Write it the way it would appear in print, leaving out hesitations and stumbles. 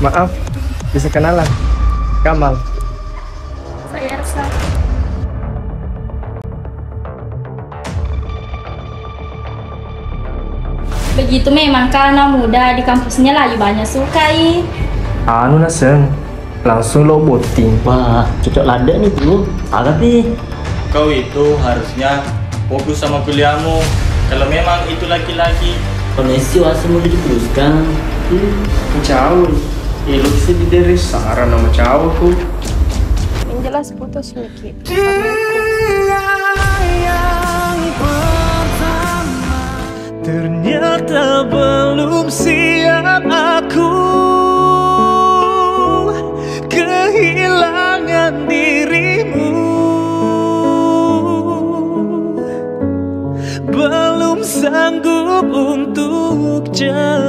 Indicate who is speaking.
Speaker 1: Maaf, bisa kenalan. Kamal.
Speaker 2: Saya Elsa. Begitu memang karena muda di kampusnya lagi banyak sukai.
Speaker 1: Anu naseng, langsung lo boting.
Speaker 3: Wah, cocok lada nih bro. Tapi
Speaker 4: Kau itu harusnya fokus sama kuliahmu. Kalau memang itu laki-laki,
Speaker 3: kondisi wasa mau diteruskan.
Speaker 1: Jauh. Lo bisa dideri saran sama cowokku.
Speaker 2: Yang jelas putus Miki.
Speaker 5: Ternyata belum siap aku kehilangan dirimu. Belum sanggup untuk jalan.